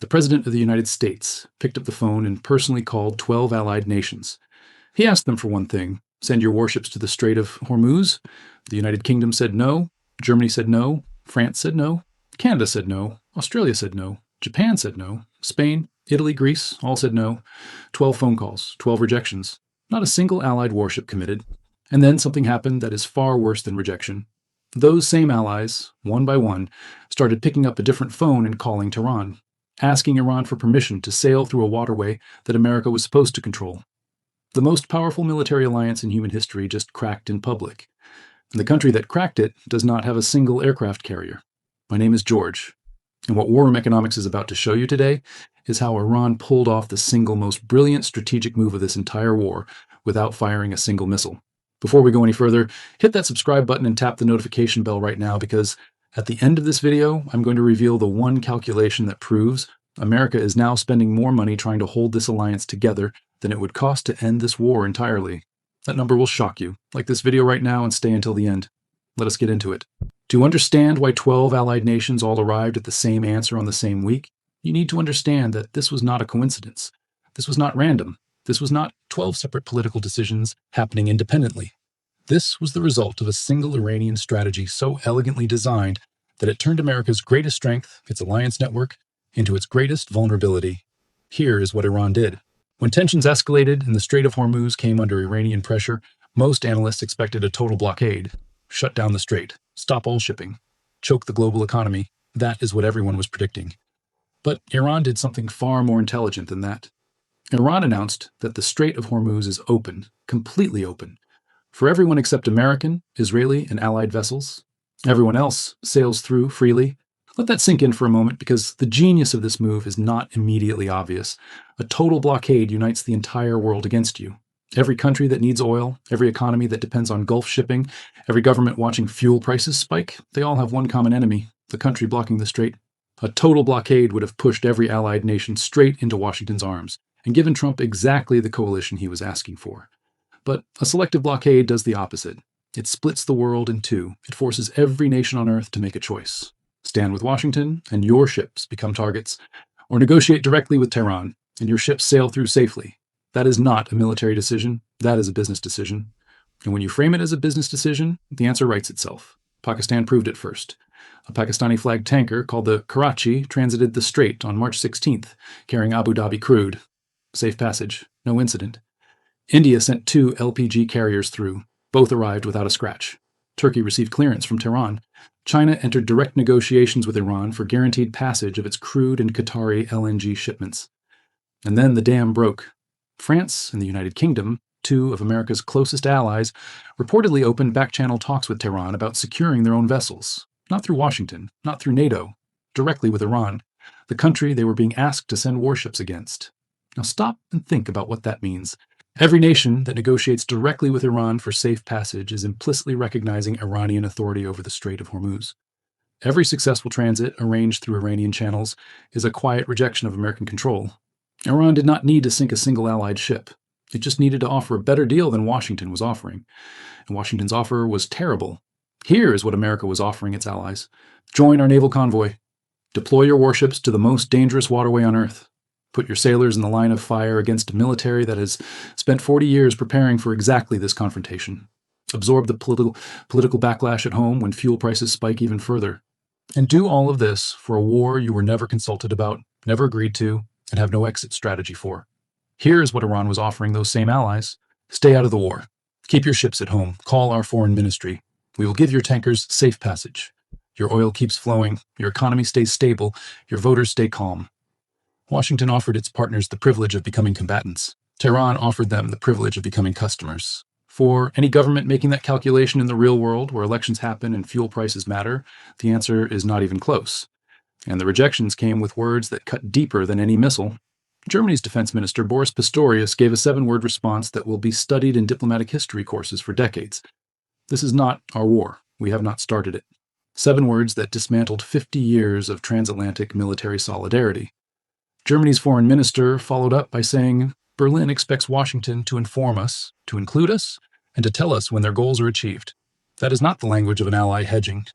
The President of the United States picked up the phone and personally called 12 allied nations. He asked them for one thing: send your warships to the Strait of Hormuz. The United Kingdom said no. Germany said no. France said no. Canada said no. Australia said no. Japan said no. Spain, Italy, Greece all said no. 12 phone calls, 12 rejections. Not a single allied warship committed. And then something happened that is far worse than rejection. Those same allies, one by one, started picking up a different phone and calling Tehran, asking Iran for permission to sail through a waterway that America was supposed to control. The most powerful military alliance in human history just cracked in public. And the country that cracked it does not have a single aircraft carrier. My name is George, and what War Room Economics is about to show you today is how Iran pulled off the single most brilliant strategic move of this entire war without firing a single missile. Before we go any further, hit that subscribe button and tap the notification bell right now, because at the end of this video, I'm going to reveal the one calculation that proves America is now spending more money trying to hold this alliance together than it would cost to end this war entirely. That number will shock you. Like this video right now and stay until the end. Let us get into it. To understand why 12 allied nations all arrived at the same answer on the same week, you need to understand that this was not a coincidence. This was not random. This was not 12 separate political decisions happening independently. This was the result of a single Iranian strategy so elegantly designed that it turned America's greatest strength, its alliance network, into its greatest vulnerability. Here is what Iran did. When tensions escalated and the Strait of Hormuz came under Iranian pressure, most analysts expected a total blockade. Shut down the strait, stop all shipping, choke the global economy. That is what everyone was predicting. But Iran did something far more intelligent than that. Iran announced that the Strait of Hormuz is open, completely open, for everyone except American, Israeli, and Allied vessels. Everyone else sails through freely. Let that sink in for a moment, because the genius of this move is not immediately obvious. A total blockade unites the entire world against you. Every country that needs oil, every economy that depends on Gulf shipping, every government watching fuel prices spike, they all have one common enemy: the country blocking the strait. A total blockade would have pushed every allied nation straight into Washington's arms and given Trump exactly the coalition he was asking for. But a selective blockade does the opposite. It splits the world in two. It forces every nation on earth to make a choice. Stand with Washington, and your ships become targets, or negotiate directly with Tehran, and your ships sail through safely. That is not a military decision. That is a business decision. And when you frame it as a business decision, the answer writes itself. Pakistan proved it first. A Pakistani-flagged tanker called the Karachi transited the strait on March 16th, carrying Abu Dhabi crude. Safe passage, no incident. India sent 2 LPG carriers through. Both arrived without a scratch. Turkey received clearance from Tehran. China entered direct negotiations with Iran for guaranteed passage of its crude and Qatari LNG shipments. And then the dam broke. France and the United Kingdom, 2 of America's closest allies, reportedly opened back-channel talks with Tehran about securing their own vessels. Not through Washington, not through NATO, directly with Iran, the country they were being asked to send warships against. Now stop and think about what that means. Every nation that negotiates directly with Iran for safe passage is implicitly recognizing Iranian authority over the Strait of Hormuz. Every successful transit arranged through Iranian channels is a quiet rejection of American control. Iran did not need to sink a single allied ship. It just needed to offer a better deal than Washington was offering. And Washington's offer was terrible. Here is what America was offering its allies. Join our naval convoy. Deploy your warships to the most dangerous waterway on Earth. Put your sailors in the line of fire against a military that has spent 40 years preparing for exactly this confrontation. Absorb the political backlash at home when fuel prices spike even further. And do all of this for a war you were never consulted about, never agreed to, and have no exit strategy for. Here is what Iran was offering those same allies. Stay out of the war. Keep your ships at home. Call our foreign ministry. We will give your tankers safe passage. Your oil keeps flowing. Your economy stays stable. Your voters stay calm. Washington offered its partners the privilege of becoming combatants. Tehran offered them the privilege of becoming customers. For any government making that calculation in the real world, where elections happen and fuel prices matter, the answer is not even close. And the rejections came with words that cut deeper than any missile. Germany's defense minister, Boris Pistorius, gave a 7-word response that will be studied in diplomatic history courses for decades. This is not our war. We have not started it. 7 words that dismantled 50 years of transatlantic military solidarity. Germany's foreign minister followed up by saying Berlin expects Washington to inform us, to include us, and to tell us when their goals are achieved. That is not the language of an ally hedging.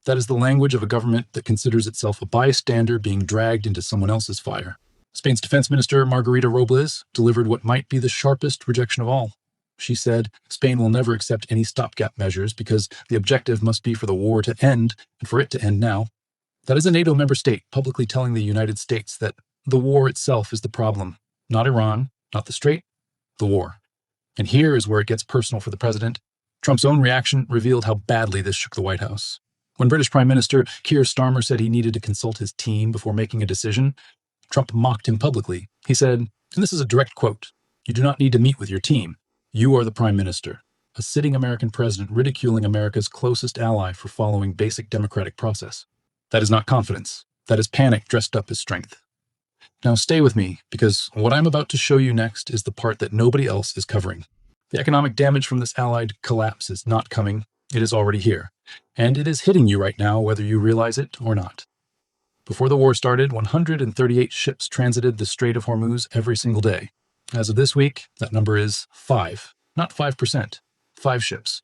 That is the language of a government that considers itself a bystander being dragged into someone else's fire. Spain's Defense Minister, Margarita Robles, delivered what might be the sharpest rejection of all. She said Spain will never accept any stopgap measures because the objective must be for the war to end and for it to end now. That is a NATO member state publicly telling the United States that the war itself is the problem, not Iran, not the Strait, the war. And here is where it gets personal for the president. Trump's own reaction revealed how badly this shook the White House. When British Prime Minister Keir Starmer said he needed to consult his team before making a decision, Trump mocked him publicly. He said, and this is a direct quote, "You do not need to meet with your team. You are the Prime Minister." A sitting American president ridiculing America's closest ally for following basic democratic process. That is not confidence. That is panic dressed up as strength. Now stay with me, because what I'm about to show you next is the part that nobody else is covering. The economic damage from this Allied collapse is not coming. It is already here. And it is hitting you right now, whether you realize it or not. Before the war started, 138 ships transited the Strait of Hormuz every single day. As of this week, that number is 5, not 5%, 5 ships.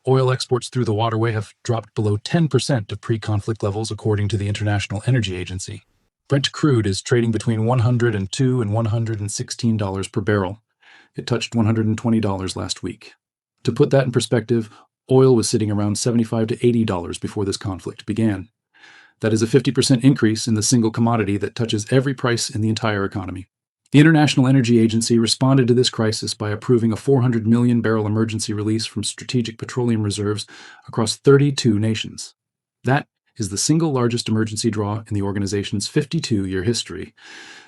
Oil exports through the waterway have dropped below 10% of pre-conflict levels, according to the International Energy Agency. Brent crude is trading between $102 and $116 per barrel. It touched $120 last week. To put that in perspective, oil was sitting around $75 to $80 before this conflict began. That is a 50% increase in the single commodity that touches every price in the entire economy. The International Energy Agency responded to this crisis by approving a 400 million barrel emergency release from strategic petroleum reserves across 32 nations. That is the single largest emergency draw in the organization's 52-year history.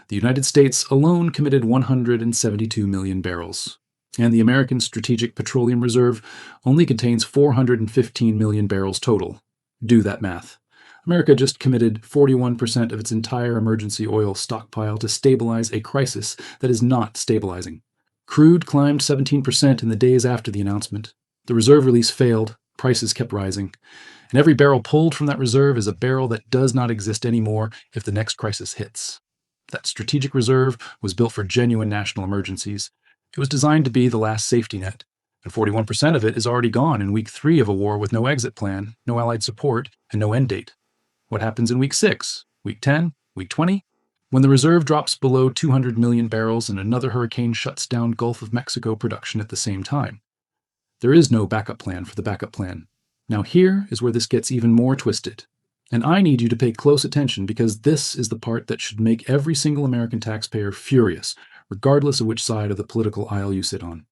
The United States alone committed 172 million barrels, and the American Strategic Petroleum Reserve only contains 415 million barrels total. Do that math. America just committed 41% of its entire emergency oil stockpile to stabilize a crisis that is not stabilizing. Crude climbed 17% in the days after the announcement. The reserve release failed, prices kept rising, and every barrel pulled from that reserve is a barrel that does not exist anymore if the next crisis hits. That strategic reserve was built for genuine national emergencies. It was designed to be the last safety net, and 41% of it is already gone in week 3 of a war with no exit plan, no allied support, and no end date. What happens in week 6, week 10, week 20? When the reserve drops below 200 million barrels and another hurricane shuts down Gulf of Mexico production at the same time. There is no backup plan for the backup plan. Now here is where this gets even more twisted. And I need you to pay close attention, because this is the part that should make every single American taxpayer furious, regardless of which side of the political aisle you sit on.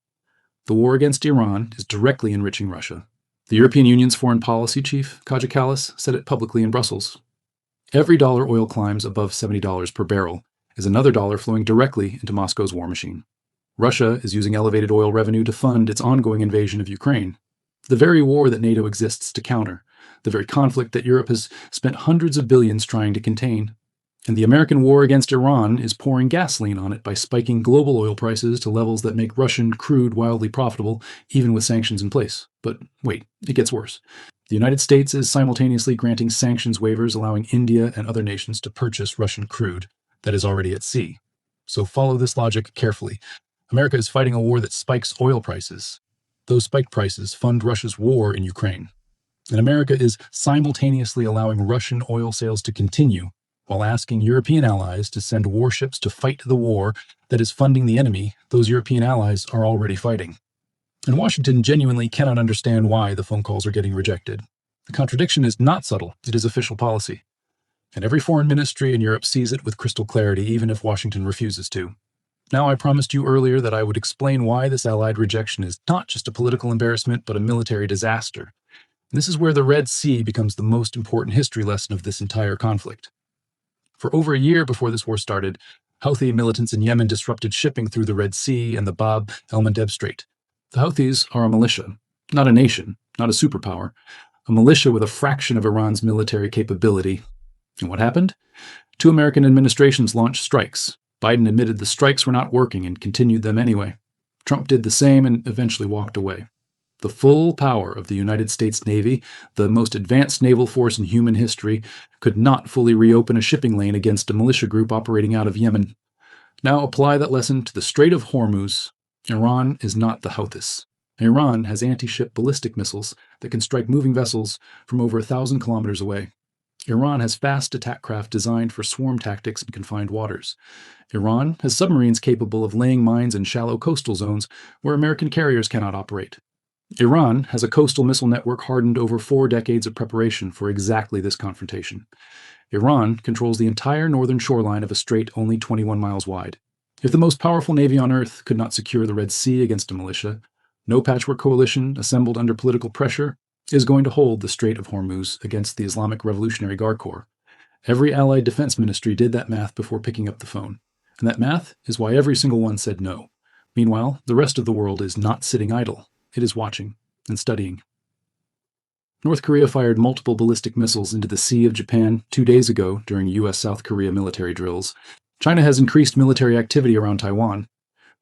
The war against Iran is directly enriching Russia. The European Union's foreign policy chief, Kaja Kallas, said it publicly in Brussels. Every dollar oil climbs above $70 per barrel is another dollar flowing directly into Moscow's war machine. Russia is using elevated oil revenue to fund its ongoing invasion of Ukraine, the very war that NATO exists to counter, the very conflict that Europe has spent hundreds of billions trying to contain. And the American war against Iran is pouring gasoline on it by spiking global oil prices to levels that make Russian crude wildly profitable, even with sanctions in place. But wait, it gets worse. The United States is simultaneously granting sanctions waivers allowing India and other nations to purchase Russian crude that is already at sea. So follow this logic carefully. America is fighting a war that spikes oil prices. Those spiked prices fund Russia's war in Ukraine. And America is simultaneously allowing Russian oil sales to continue while asking European allies to send warships to fight the war that is funding the enemy those European allies are already fighting. And Washington genuinely cannot understand why the phone calls are getting rejected. The contradiction is not subtle, it is official policy. And every foreign ministry in Europe sees it with crystal clarity, even if Washington refuses to. Now, I promised you earlier that I would explain why this allied rejection is not just a political embarrassment, but a military disaster. And this is where the Red Sea becomes the most important history lesson of this entire conflict. For over a year before this war started, Houthi militants in Yemen disrupted shipping through the Red Sea and the Bab el-Mandeb Strait. The Houthis are a militia, not a nation, not a superpower, a militia with a fraction of Iran's military capability. And what happened? 2 American administrations launched strikes. Biden admitted the strikes were not working and continued them anyway. Trump did the same and eventually walked away. The full power of the United States Navy, the most advanced naval force in human history, could not fully reopen a shipping lane against a militia group operating out of Yemen. Now apply that lesson to the Strait of Hormuz. Iran is not the Houthis, Iran has anti-ship ballistic missiles that can strike moving vessels from over 1,000 kilometers away. Iran has fast attack craft designed for swarm tactics in confined waters. Iran has submarines capable of laying mines in shallow coastal zones where American carriers cannot operate. Iran has a coastal missile network hardened over 4 decades of preparation for exactly this confrontation. Iran controls the entire northern shoreline of a strait only 21 miles wide. If the most powerful navy on earth could not secure the Red Sea against a militia, no patchwork coalition assembled under political pressure is going to hold the Strait of Hormuz against the Islamic Revolutionary Guard Corps. Every allied defense ministry did that math before picking up the phone. And that math is why every single one said no. Meanwhile, the rest of the world is not sitting idle. It is watching and studying. North Korea fired multiple ballistic missiles into the Sea of Japan 2 days ago during U.S.-South Korea military drills. China has increased military activity around Taiwan.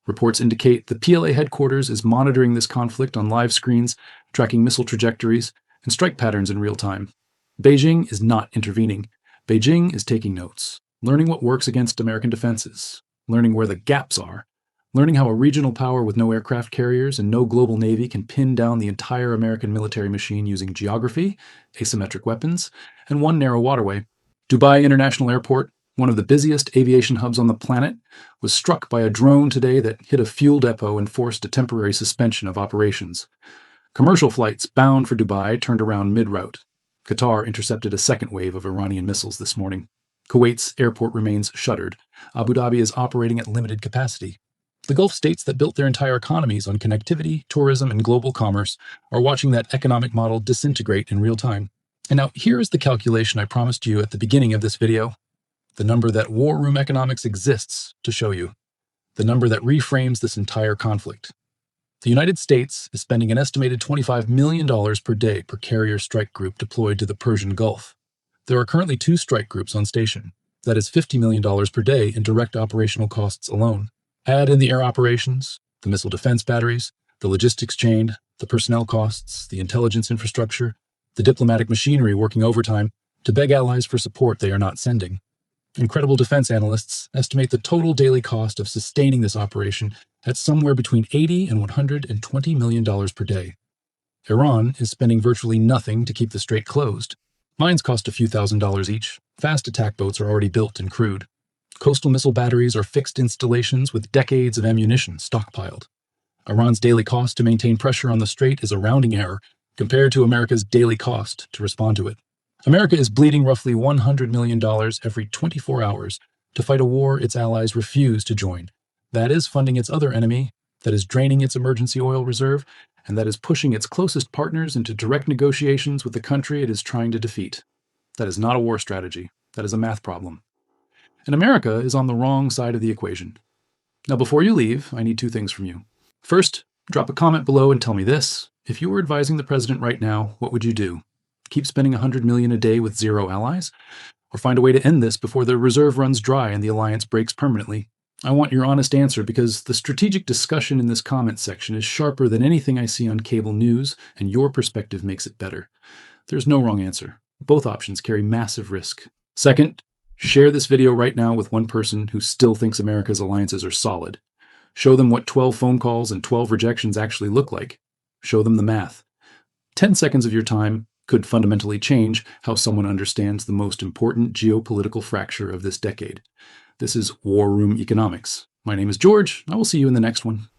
Reports indicate the PLA headquarters is monitoring this conflict on live screens, tracking missile trajectories and strike patterns in real time. Beijing is not intervening. Beijing is taking notes, learning what works against American defenses, learning where the gaps are, learning how a regional power with no aircraft carriers and no global navy can pin down the entire American military machine using geography, asymmetric weapons, and one narrow waterway. Dubai International Airport, one of the busiest aviation hubs on the planet, was struck by a drone today that hit a fuel depot and forced a temporary suspension of operations. Commercial flights bound for Dubai turned around mid-route. Qatar intercepted a second wave of Iranian missiles this morning. Kuwait's airport remains shuttered. Abu Dhabi is operating at limited capacity. The Gulf states that built their entire economies on connectivity, tourism, and global commerce are watching that economic model disintegrate in real time. And now here is the calculation I promised you at the beginning of this video. The number that War Room Economics exists to show you. The number that reframes this entire conflict. The United States is spending an estimated $25 million per day per carrier strike group deployed to the Persian Gulf. There are currently 2 strike groups on station. That is $50 million per day in direct operational costs alone. Add in the air operations, the missile defense batteries, the logistics chain, the personnel costs, the intelligence infrastructure, the diplomatic machinery working overtime to beg allies for support they are not sending. Incredible defense analysts estimate the total daily cost of sustaining this operation at somewhere between $80 and $120 million per day. Iran is spending virtually nothing to keep the strait closed. Mines cost a few $1,000s each. Fast attack boats are already built and crewed. Coastal missile batteries are fixed installations with decades of ammunition stockpiled. Iran's daily cost to maintain pressure on the strait is a rounding error compared to America's daily cost to respond to it. America is bleeding roughly $100 million every 24 hours to fight a war its allies refuse to join. That is funding its other enemy, that is draining its emergency oil reserve, and that is pushing its closest partners into direct negotiations with the country it is trying to defeat. That is not a war strategy. That is a math problem. And America is on the wrong side of the equation. Now, before you leave, I need 2 things from you. First, drop a comment below and tell me this. If you were advising the president right now, what would you do? Keep spending $100 million a day with 0 allies? Or find a way to end this before the reserve runs dry and the alliance breaks permanently? I want your honest answer because the strategic discussion in this comment section is sharper than anything I see on cable news, and your perspective makes it better. There's no wrong answer. Both options carry massive risk. Second, share this video right now with one person who still thinks America's alliances are solid. Show them what 12 phone calls and 12 rejections actually look like. Show them the math. 10 seconds of your time could fundamentally change how someone understands the most important geopolitical fracture of this decade. This is War Room Economics. My name is George. I will see you in the next one.